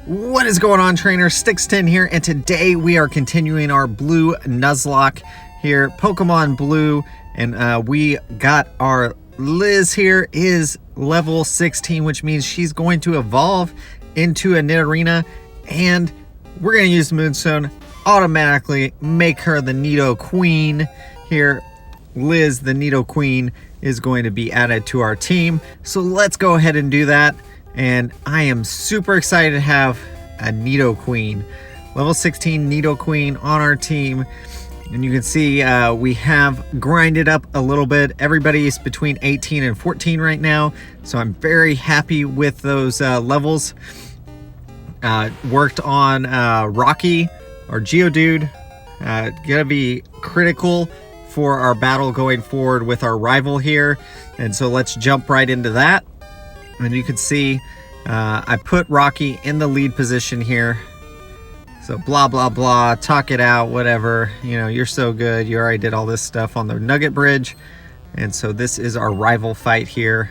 What is going on, trainer? Sticks10 here, and today we are continuing our blue Nuzlocke here, Pokemon Blue, and we got our Liz here is level 16, which means she's going to evolve into a Nidorina, and we're going to use the Moonstone, automatically make her the Nidoqueen here. Liz, the Nidoqueen, is going to be added to our team, so let's go ahead and do that. And I am super excited to have a Nidoqueen, level 16 Nidoqueen on our team. And you can see we have grinded up a little bit. Everybody's between 18 and 14 right now, so I'm very happy with those levels. Worked on Rocky, our Geodude, gonna be critical for our battle going forward with our rival here. And so let's jump right into that. And you can see I put Rocky in the lead position here. So blah, blah, blah, talk it out, whatever. You know, you're so good. You already did all this stuff on the Nugget Bridge. And so this is our rival fight here.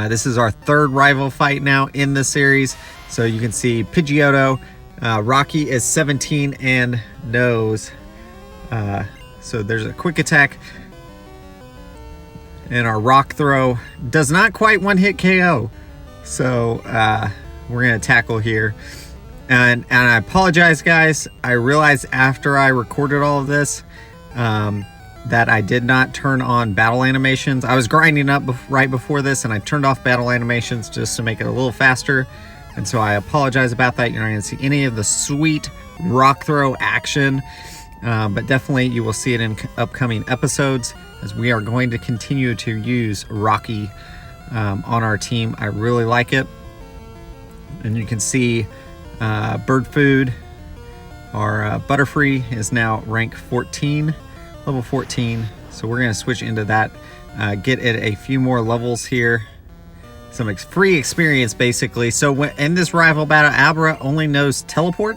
This is our third rival fight now in the series. So you can see Pidgeotto. Rocky is 17 and knows. So there's a quick attack. And our rock throw does not quite one-hit KO. So we're going to tackle here. And I apologize, guys. I realized after I recorded all of this that I did not turn on battle animations. I was grinding up right before this, and I turned off battle animations just to make it a little faster. And so I apologize about that. You're not going to see any of the sweet rock throw action. But definitely you will see it in upcoming episodes, as we are going to continue to use Rocky on our team. I really like it. And you can see Bird Food, our Butterfree, is now rank 14, level 14. So we're going to switch into that, get it a few more levels here. Some free experience, basically. So in this rival battle, Abra only knows Teleport.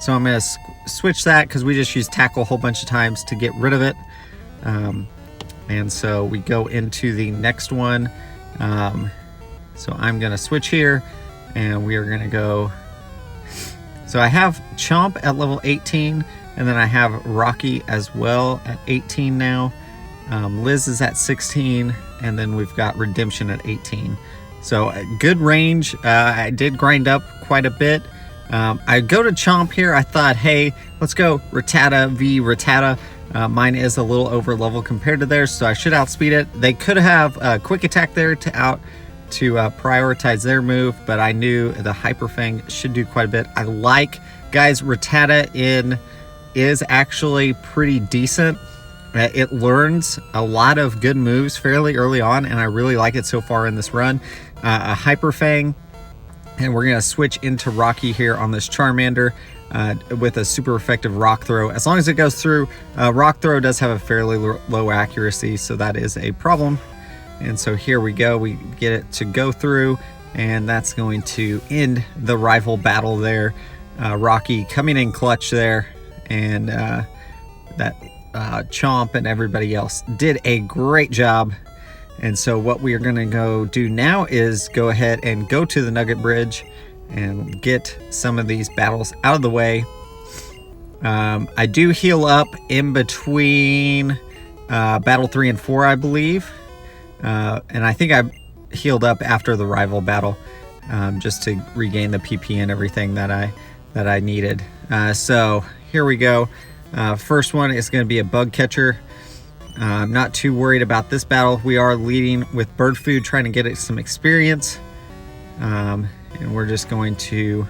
So I'm going to switch that because we just use Tackle a whole bunch of times to get rid of it. And so we go into the next one. So I'm going to switch here, and we are going to go. So I have Chomp at level 18, and then I have Rocky as well at 18 now. Liz is at 16, and then we've got Redemption at 18. So good range. I did grind up quite a bit. I go to Chomp here. I thought, hey, let's go Rattata v Rattata. Mine is a little over level compared to theirs, so I should outspeed it. They could have a quick attack there to prioritize their move, but I knew the Hyper Fang should do quite a bit. I like, guys, Rattata is actually pretty decent. It learns a lot of good moves fairly early on, and I really like it so far in this run. A Hyper Fang. And we're going to switch into Rocky here on this Charmander with a super effective Rock Throw. As long as it goes through, Rock Throw does have a fairly low accuracy, so that is a problem. And so here we go. We get it to go through, and that's going to end the rival battle there. Rocky coming in clutch there, and that Chomp and everybody else did a great job. And so what we are going to go do now is go ahead and go to the Nugget Bridge and get some of these battles out of the way. I do heal up in between battle 3 and 4, I believe. And I think I healed up after the rival battle just to regain the PP and everything that I needed. So here we go. First one is going to be a Bug Catcher. I'm not too worried about this battle. We are leading with Bird Food, trying to get it some experience. And we're just going to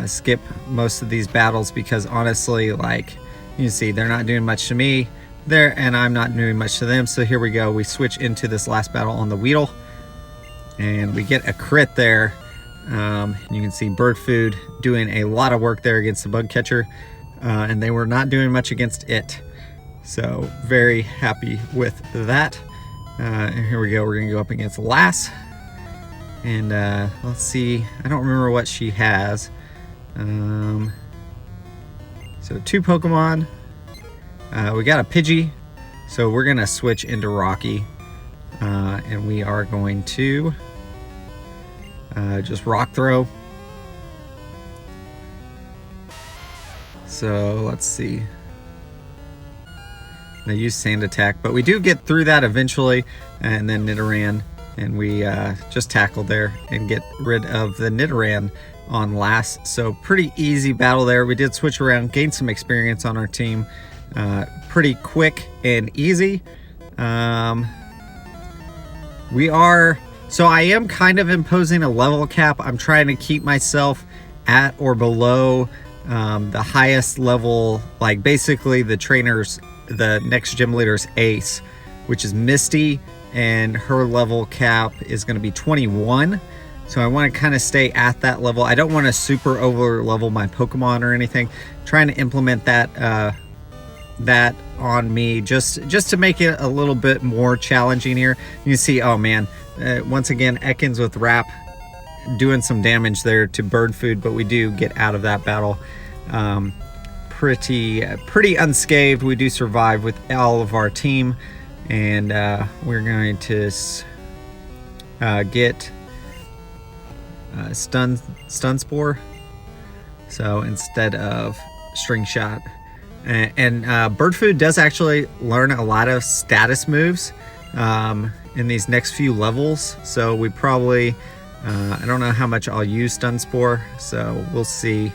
skip most of these battles because honestly, like you can see, they're not doing much to me there, and I'm not doing much to them. So here we go. We switch into this last battle on the Weedle, and we get a crit there. You can see Bird Food doing a lot of work there against the Bug Catcher, and they were not doing much against it. So very happy with that. And here we go. We're going to go up against Lass. And let's see. I don't remember what she has. So 2 Pokemon. We got a Pidgey. So we're going to switch into Rocky. And we are going to just Rock Throw. So let's see. They use Sand Attack, but we do get through that eventually, and then Nidoran, and we just tackle there and get rid of the Nidoran on last. So pretty easy battle there. We did switch around, gain some experience on our team. Pretty quick and easy. So I am kind of imposing a level cap. I'm trying to keep myself at or below the highest level, like basically the next gym leader's ace, which is Misty, and her level cap is going to be 21. So I want to kind of stay at that level. I don't want to super over level my Pokemon or anything. Trying to implement that on me just to make it a little bit more challenging here. You can see, oh man, once again Ekans with Wrap doing some damage there to Bird Food, but we do get out of that battle pretty unscathed. We do survive with all of our team, and we're going to get stun spore, so instead of string shot. And Bird Food does actually learn a lot of status moves in these next few levels, so we probably I don't know how much I'll use Stun Spore, so we'll see.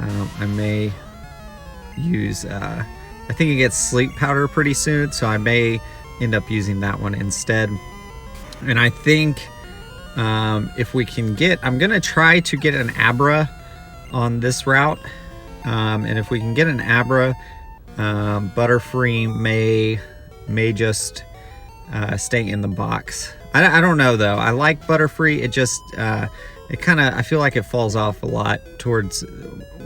I may use I think it gets Sleep Powder pretty soon, so I may end up using that one instead. And I think if we can get, I'm gonna try to get an Abra on this route. And if we can get an Abra, Butterfree may just stay in the box. I don't know though. I like Butterfree. It just it kind of, I feel like it falls off a lot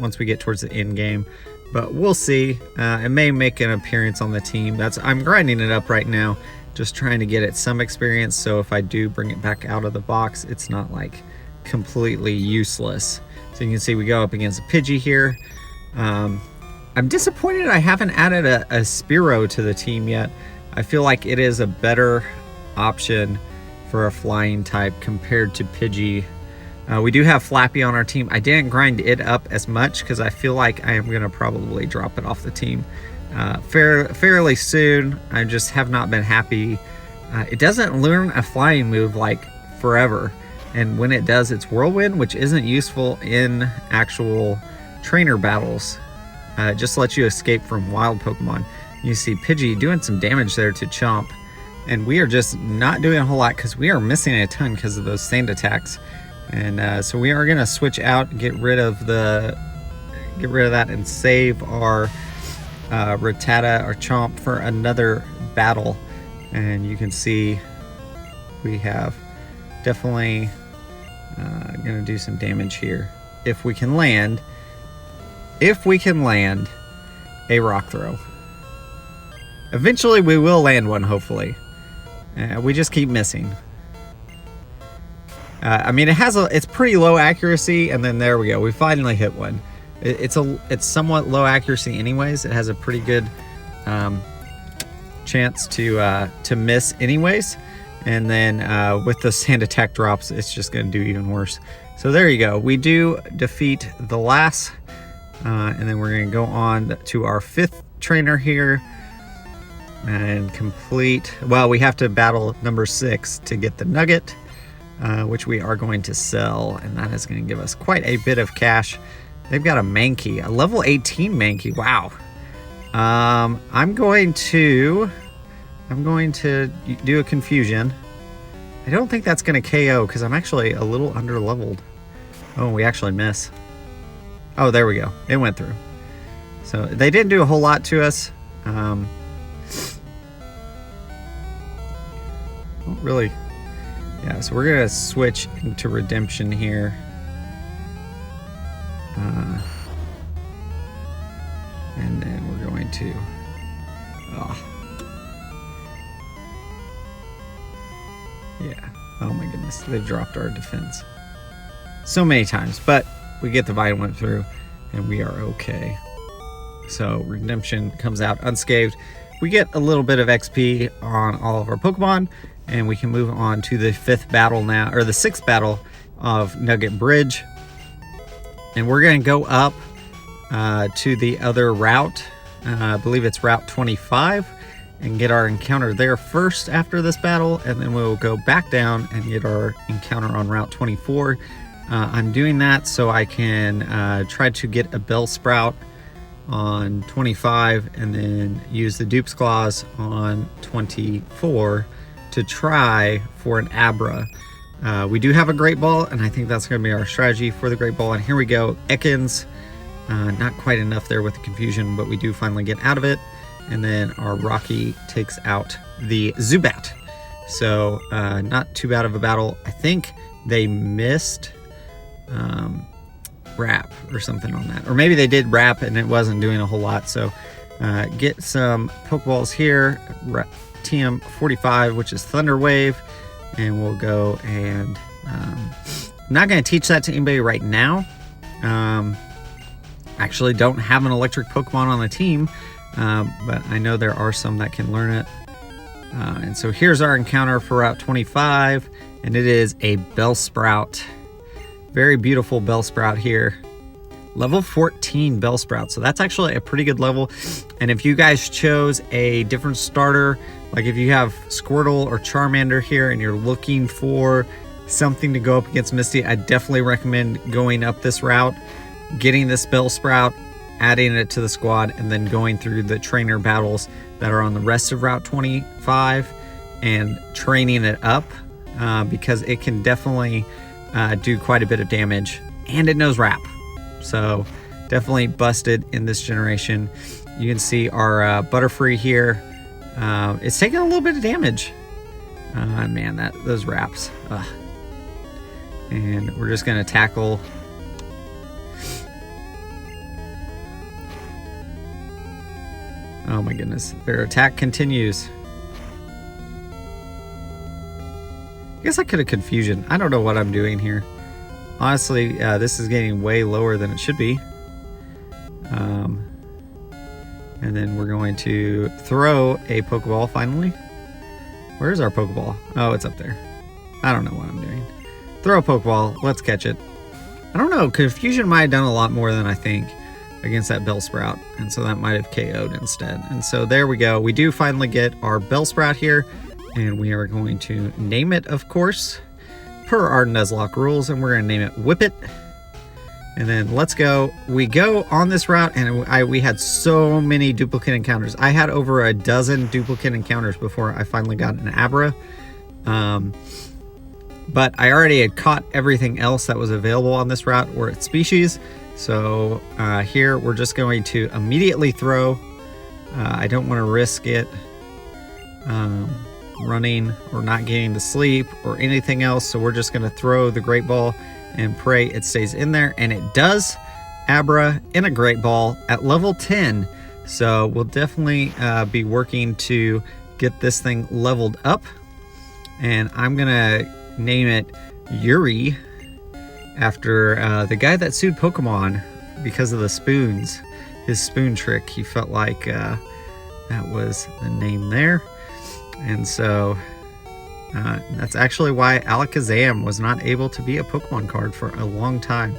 once we get towards the end game. But we'll see. It may make an appearance on the team. I'm grinding it up right now, just trying to get it some experience. So if I do bring it back out of the box, it's not like completely useless. So you can see we go up against a Pidgey here. I'm disappointed I haven't added a Spearow to the team yet. I feel like it is a better option for a flying type compared to Pidgey. We do have Flappy on our team. I didn't grind it up as much because I feel like I am going to probably drop it off the team fairly soon. I just have not been happy. It doesn't learn a flying move like forever. And when it does, it's Whirlwind, which isn't useful in actual trainer battles. It just lets you escape from wild Pokemon. You see Pidgey doing some damage there to Chomp. And we are just not doing a whole lot because we are missing a ton because of those sand attacks. And so we are going to switch out, get rid of that, and save our Rattata or Chomp for another battle. And you can see we have definitely going to do some damage here if we can land. If we can land a Rock Throw. Eventually we will land one, hopefully. We just keep missing. I mean, it's pretty low accuracy, and then there we go. We finally hit one. It's somewhat low accuracy anyways. It has a pretty good chance to miss anyways. And then with the sand attack drops, it's just going to do even worse. So there you go. We do defeat the last, and then we're going to go on to our 5th trainer here and complete. Well, we have to battle number 6 to get the Nugget, which we are going to sell, and that is going to give us quite a bit of cash. They've got a Mankey, a level 18 Mankey. Wow. I'm going to do a Confusion. I don't think that's going to KO because I'm actually a little under leveled. Oh, we actually miss. Oh, there we go. It went through. So they didn't do a whole lot to us. Really. Yeah, so we're going to switch into Redemption here. And then we're going to... Yeah. Oh my goodness. They've dropped our defense so many times. But we get the Vine through, and we are okay. So Redemption comes out unscathed. We get a little bit of XP on all of our Pokemon, and we can move on to the 5th battle now, or the 6th battle of Nugget Bridge. And we're going to go up to the other route. I believe it's Route 25, and get our encounter there first after this battle, and then we'll go back down and get our encounter on Route 24. I'm doing that so I can try to get a Bellsprout on 25 and then use the Dupe's Claws on 24 to try for an Abra. We do have a Great Ball, and I think that's going to be our strategy for the Great Ball. And here we go, Ekans. Not quite enough there with the confusion, but we do finally get out of it. And then our Rocky takes out the Zubat. So not too bad of a battle. I think they missed Wrap or something on that. Or maybe they did Wrap and it wasn't doing a whole lot. So get some Pokeballs here. TM45, which is Thunder Wave. And we'll go and... I'm not going to teach that to anybody right now. Actually don't have an electric Pokemon on the team, but I know there are some that can learn it. And so here's our encounter for Route 25, and it is a Bellsprout. Very beautiful Bellsprout here. Level 14 Bellsprout, so that's actually a pretty good level. And if you guys chose a different starter, like if you have Squirtle or Charmander here and you're looking for something to go up against Misty, I definitely recommend going up this route, getting this Bellsprout, adding it to the squad, and then going through the trainer battles that are on the rest of Route 25 and training it up, because it can definitely do quite a bit of damage, and it knows Wrap. So definitely busted in this generation. You can see our Butterfree here. It's taking a little bit of damage. Man, those Wraps. And we're just going to tackle. Oh my goodness, their attack continues. I guess I could have confusion. I don't know what I'm doing here. Honestly, this is getting way lower than it should be. And then we're going to throw a Pokeball finally. Where's our Pokeball? Oh, it's up there. I don't know what I'm doing. Throw a Pokeball. Let's catch it. I don't know. Confusion might have done a lot more than I think against that Bellsprout, and so that might have KO'd instead. And so there we go. We do finally get our Bellsprout here, and we are going to name it, of course, per our Nuzlocke rules, and we're going to name it Whippet. And then let's go. We go on this route, and we had so many duplicate encounters. I had over a dozen duplicate encounters before I finally got an Abra. But I already had caught everything else that was available on this route or its species. So here we're just going to immediately throw. I don't want to risk it running or not getting to sleep or anything else. So we're just going to throw the Great Ball and pray it stays in there. And it does Abra in a Great Ball at level 10. So we'll definitely be working to get this thing leveled up. And I'm going to name it Yuri, after the guy that sued Pokemon because of the spoons. His spoon trick, he felt like that was the name there. And so that's actually why Alakazam was not able to be a Pokemon card for a long time.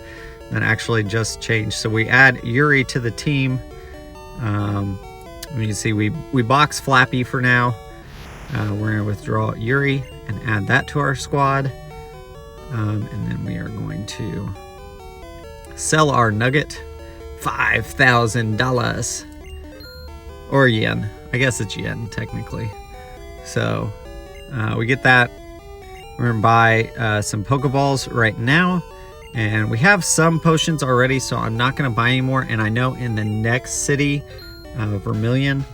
That actually just changed. So we add Yuri to the team. You can see we box Flappy for now. We're going to withdraw Yuri and add that to our squad. And then we are going to sell our Nugget, $5,000. Or yen. I guess it's yen, technically. So we get that. We're going to buy some Pokeballs right now. And we have some potions already, so I'm not going to buy any more. And I know in the next city, Vermilion,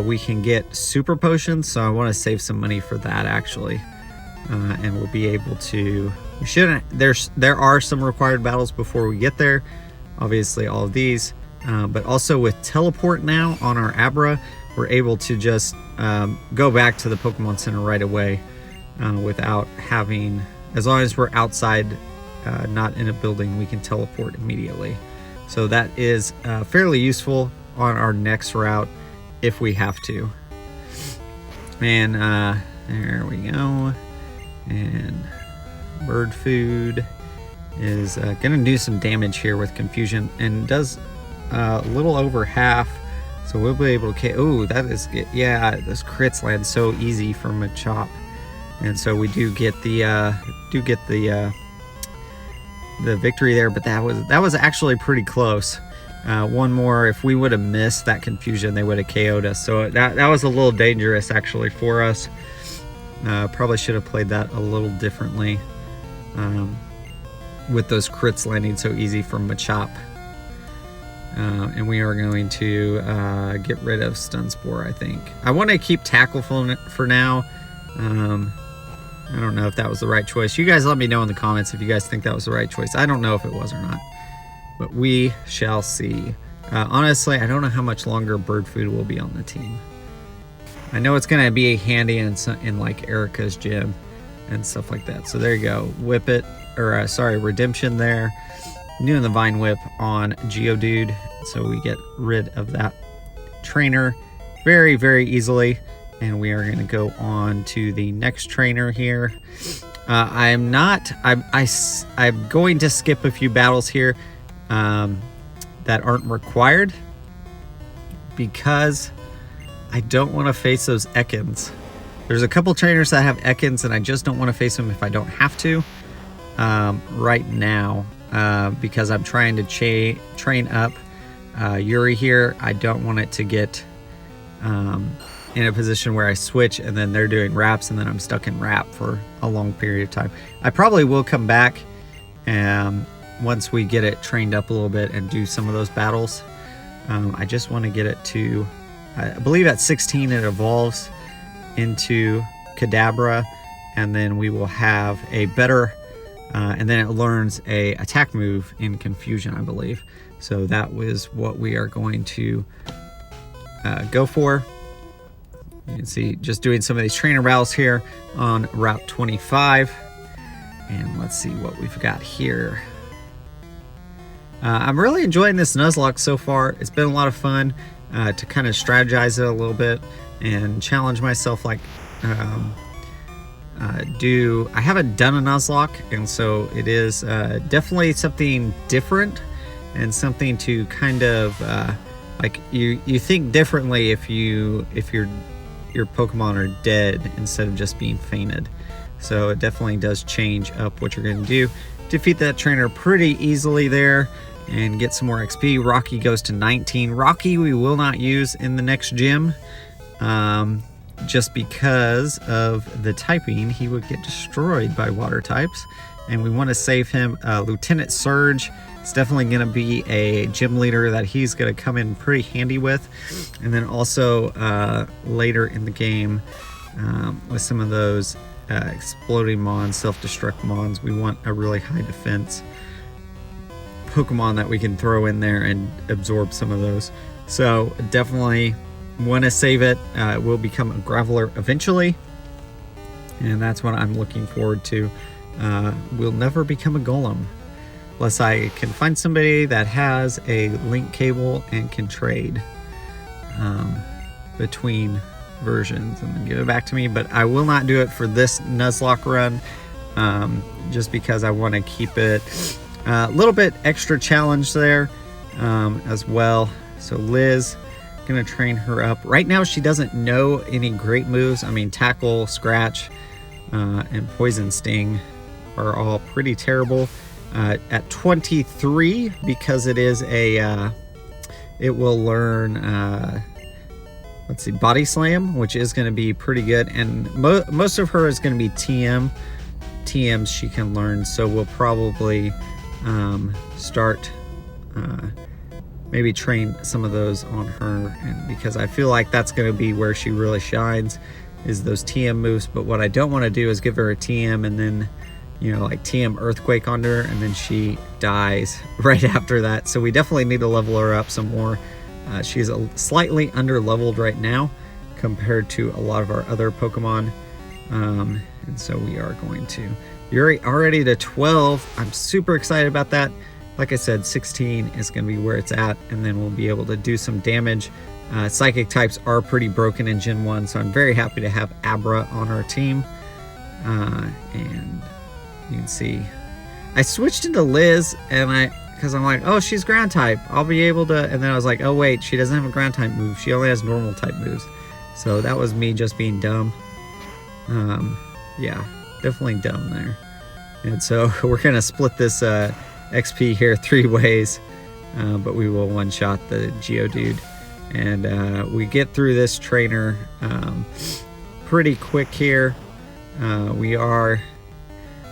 we can get super potions. So I want to save some money for that, actually. And we'll be able to... We shouldn't... There are some required battles before we get there. Obviously, all of these. But also with Teleport now on our Abra, we're able to just go back to the Pokemon Center right away without having... As long as we're outside, not in a building, we can teleport immediately. So that is fairly useful on our next route if we have to. And there we go. And bird food is going to do some damage here with confusion, and does a little over half. So we'll be able to... Oh, that is... Yeah, those crits land so easy from a chop. And so we do get the victory there, but that was actually pretty close. One more, if we would have missed that confusion, they would have KO'd us. So that was a little dangerous actually for us. Probably should have played that a little differently, with those crits landing so easy from Machop. And we are going to get rid of Stun Spore, I think. I want to keep Tackle for now. I don't know if that was the right choice. You guys let me know in the comments if you guys think that was the right choice. I don't know if it was or not, but we shall see. Honestly, I don't know how much longer Bird Food will be on the team. I know it's going to be handy in like Erica's gym and stuff like that. So there you go. Whip it, or sorry, Redemption there. Doing the Vine Whip on Geodude. So we get rid of that trainer very, very easily. And we are going to go on to the next trainer here. I'm going to skip a few battles here that aren't required because I don't want to face those Ekans. There's a couple trainers that have Ekans and I just don't want to face them if I don't have to right now because I'm trying to train up Yuri here. I don't want it to get in a position where I switch and then they're doing wraps and then I'm stuck in wrap for a long period of time. I probably will come back once we get it trained up a little bit and do some of those battles. I just want to get it to, I believe at 16 it evolves into Kadabra, and then we will have a better, and then it learns a attack move in Confusion, I believe. So that was what we are going to go for. You can see just doing some of these trainer battles here on Route 25. And let's see what we've got here. I'm really enjoying this Nuzlocke so far. It's been a lot of fun to kind of strategize it a little bit and challenge myself. Like, I haven't done a Nuzlocke, and so it is definitely something different and something to kind of like you think differently if your Pokemon are dead instead of just being fainted. So it definitely does change up what you're going to do. Defeat that trainer pretty easily there and get some more XP. Rocky goes to 19. Rocky we will not use in the next gym just because of the typing. He would get destroyed by water types and we want to save him. Lieutenant Surge, it's definitely going to be a gym leader that he's going to come in pretty handy with. And then also later in the game with some of those exploding mons, self-destruct mons, we want a really high defense Pokemon that we can throw in there and absorb some of those. So definitely want to save it. It will become a Graveler eventually, and that's what I'm looking forward to. We'll never become a Golem unless I can find somebody that has a link cable and can trade between versions and then give it back to me. But I will not do it for this Nuzlocke run just because I want to keep it a little bit extra challenge there as well. So Liz, gonna train her up. Right now she doesn't know any great moves. I mean, Tackle, Scratch, and Poison Sting are all pretty terrible. At 23, because it is a it will learn let's see, Body Slam, which is going to be pretty good, and most of her is going to be TMs she can learn. So we'll probably start maybe train some of those on her, and because I feel like that's going to be where she really shines, is those TM moves. But what I don't want to do is give her a TM and then, you know, like TM Earthquake on her and then she dies right after that. So we definitely need to level her up some more. She's slightly under leveled right now compared to a lot of our other Pokemon, and so we are going to. Yuri already to 12. I'm super excited about that. Like I said, 16 is going to be where it's at, and then we'll be able to do some damage. Psychic types are pretty broken in Gen 1, so I'm very happy to have Abra on our team. And you can see I switched into Liz, and because I'm like, oh, she's ground type. I'll be able to. And then I was like, oh, wait, she doesn't have a ground type move. She only has normal type moves. So that was me just being dumb. Yeah, definitely dumb there. And so we're going to split this XP here 3 ways. But we will one-shot the Geodude. And we get through this trainer pretty quick here.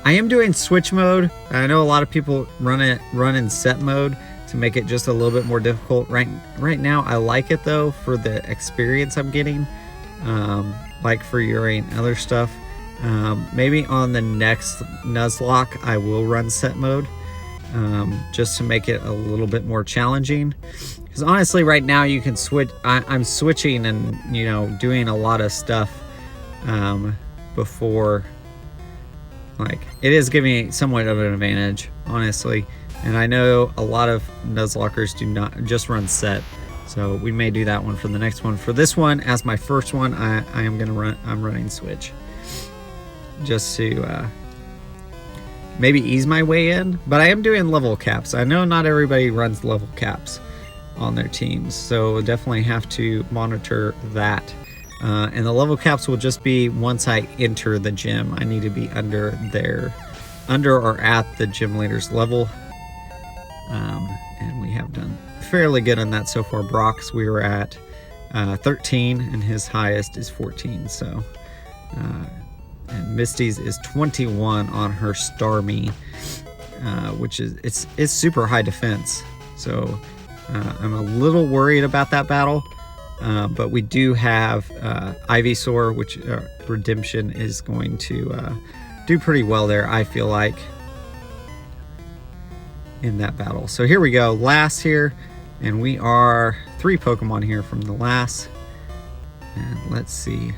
I am doing switch mode. I know a lot of people run in set mode to make it just a little bit more difficult. Right now, I like it though for the experience I'm getting, like for Yuri and other stuff. Maybe on the next Nuzlocke, I will run set mode, just to make it a little bit more challenging. Because honestly, right now you can switch. I'm switching and doing a lot of stuff before. Like, it is giving me somewhat of an advantage, honestly. And I know a lot of Nuzlockers do not just run set. So we may do that one for the next one. For this one, as my first one, I'm running switch. Just to maybe ease my way in. But I am doing level caps. I know not everybody runs level caps on their teams. So we'll definitely have to monitor that. And the level caps will just be once I enter the gym. I need to be under or at the gym leader's level. And we have done fairly good on that so far. Brock's, we were at 13 and his highest is 14. So, and Misty's is 21 on her Starmie, which is, it's super high defense. So I'm a little worried about that battle. But we do have Ivysaur, which Redemption is going to do pretty well there, I feel like, in that battle. So here we go, last here, and we are 3 Pokemon here from the last. And let's see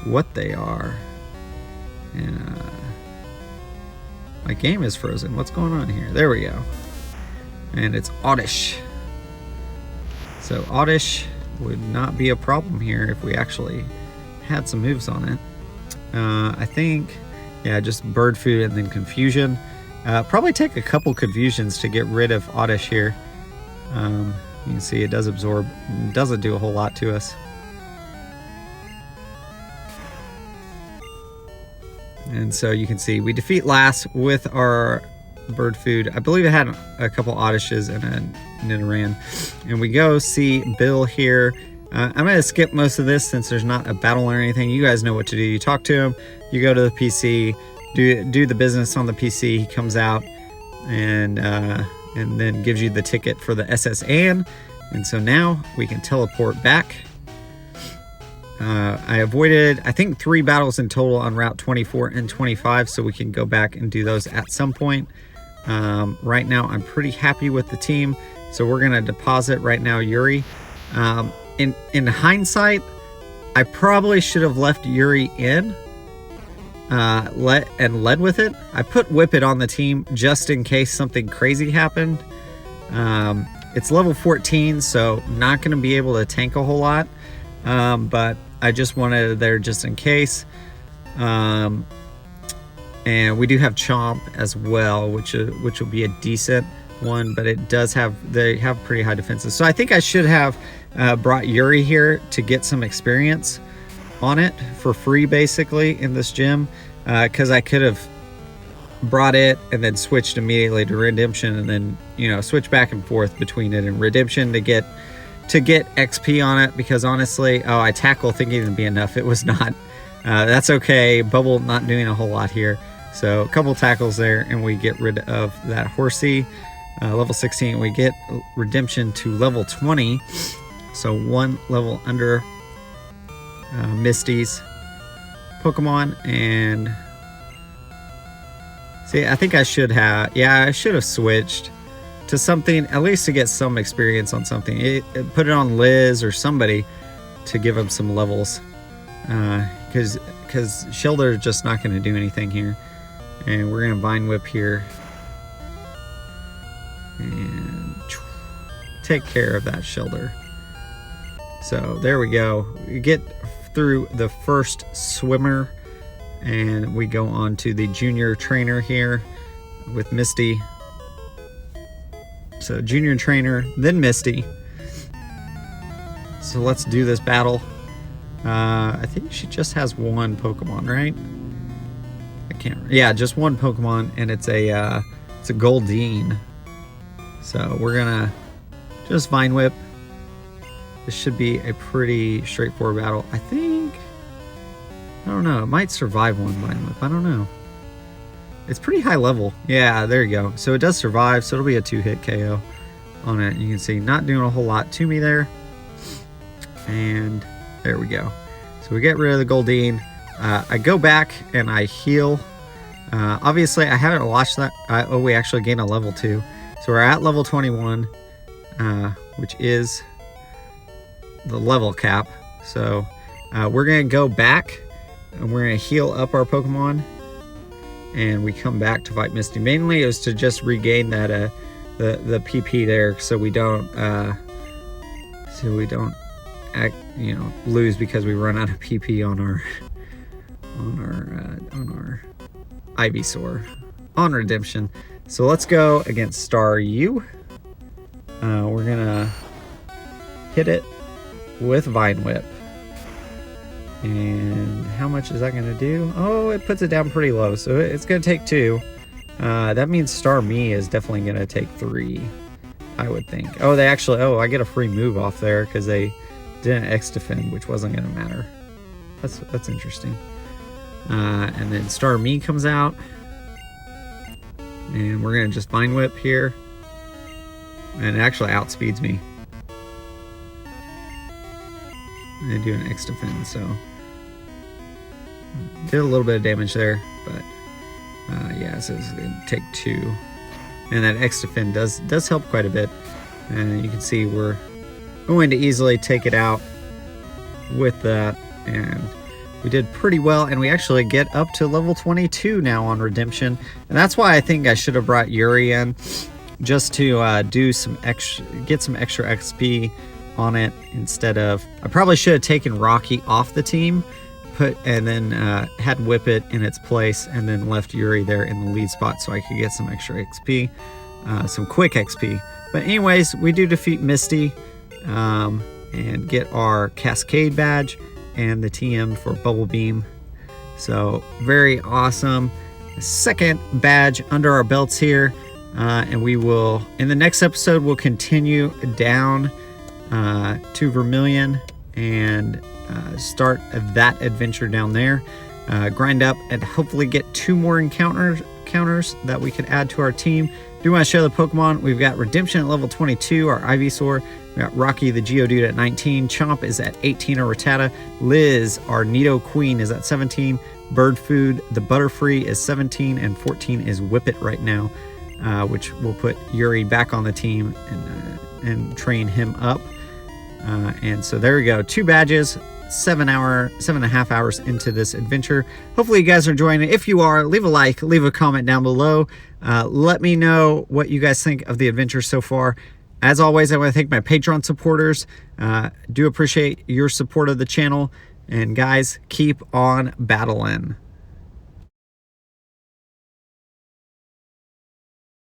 what they are. And my game is frozen. What's going on here? There we go. And it's Oddish. So Oddish would not be a problem here if we actually had some moves on it. I think, yeah, just Bird Food and then Confusion. Probably take a couple Confusions to get rid of Oddish here. You can see it does absorb, doesn't do a whole lot to us. And so you can see we defeat last with our Bird Food. I believe it had a couple Oddishes and a Nidoran. And we go see Bill here. I'm going to skip most of this since there's not a battle or anything. You guys know what to do. You talk to him, you go to the PC, do the business on the PC. He comes out and then gives you the ticket for the SS Anne. And so now we can teleport back. I avoided, I think, 3 battles in total on Route 24 and 25, so we can go back and do those at some point. Right now, I'm pretty happy with the team, so we're going to deposit right now Yuri. In hindsight, I probably should have left Yuri in led with it. I put Whip It on the team just in case something crazy happened. It's level 14, so not going to be able to tank a whole lot. But I just wanted it there just in case. And we do have Chomp as well, which will be a decent one, but they have pretty high defenses. So I think I should have brought Yuri here to get some experience on it for free, basically, in this gym, because I could have brought it and then switched immediately to Redemption, and then switch back and forth between it and Redemption to get XP on it, because honestly, I tackle thinking it'd be enough. It was not. That's okay. Bubble not doing a whole lot here. So a couple tackles there, and we get rid of that Horsey. Level 16, we get Redemption to level 20. So 1 level under Misty's Pokemon. And see, I think I should have switched to something, at least to get some experience on something. Put it on Liz or somebody to give him some levels, because Shellder is just not going to do anything here. And we're going to Vine Whip here and take care of that Shellder. So there we go. We get through the first swimmer, and we go on to the junior trainer here with Misty. So Junior Trainer, then Misty. So let's do this battle. I think she just has one Pokemon, right? I can't. Yeah, just one Pokemon, and it's a Goldeen. So we're gonna just Vine Whip. This should be a pretty straightforward battle. I think. I don't know. It might survive one Vine Whip. I don't know. It's pretty high level. Yeah, there you go. So it does survive. So it'll be a 2-hit KO on it. You can see not doing a whole lot to me there. And there we go. So we get rid of the Goldeen. I go back and I heal. Obviously, I haven't watched that. Oh, we actually gained a level 2. So we're at level 21, which is the level cap. So we're going to go back and we're going to heal up our Pokemon. And we come back to fight Misty. Mainly it was to just regain that the PP there, so we don't lose because we run out of PP on our Ivysaur on redemption. So let's go against Staryu. We're gonna hit it with Vine Whip. And how much is that going to do? Oh, it puts it down pretty low, so it's going to take 2. That means Starmie is definitely going to take 3, I would think. Oh, they actually... Oh, I get a free move off there because they did an X-Defend, which wasn't going to matter. That's interesting. And then Starmie comes out. And we're going to just Vine Whip here. And it actually outspeeds me. They do an X-Defend, so... Did a little bit of damage there, but yeah, so it's going to take 2. And that X-Defend does help quite a bit. And you can see we're going to easily take it out with that. And we did pretty well, and we actually get up to level 22 now on redemption. And that's why I think I should have brought Yuri in, just to do some extra, get some extra XP on it instead of... I probably should have taken Rocky off the team, and then had Whip it in its place, and then left Yuri there in the lead spot so I could get some extra XP, some quick XP. But anyways, we do defeat Misty and get our Cascade badge and the TM for Bubble Beam. So very awesome. Second badge under our belts here, and we will, in the next episode, we'll continue down to Vermilion and start that adventure down there, grind up and hopefully get 2 more encounters that we could add to our team. Do want to show the Pokemon. We've got Redemption at level 22, our Ivysaur. We got Rocky the Geodude at 19, Chomp is at 18, our Rattata. Liz, our Nido Queen, is at 17. Bird Food, the Butterfree, is 17, and 14 is Whippet right now, which will put Yuri back on the team and train him up. And so there we go, 2 badges, 7.5 hours into this adventure. Hopefully you guys are enjoying it. If you are, leave a like, leave a comment down below. Let me know what you guys think of the adventure so far. As always, I want to thank my Patreon supporters. Do appreciate your support of the channel. And guys, keep on battling.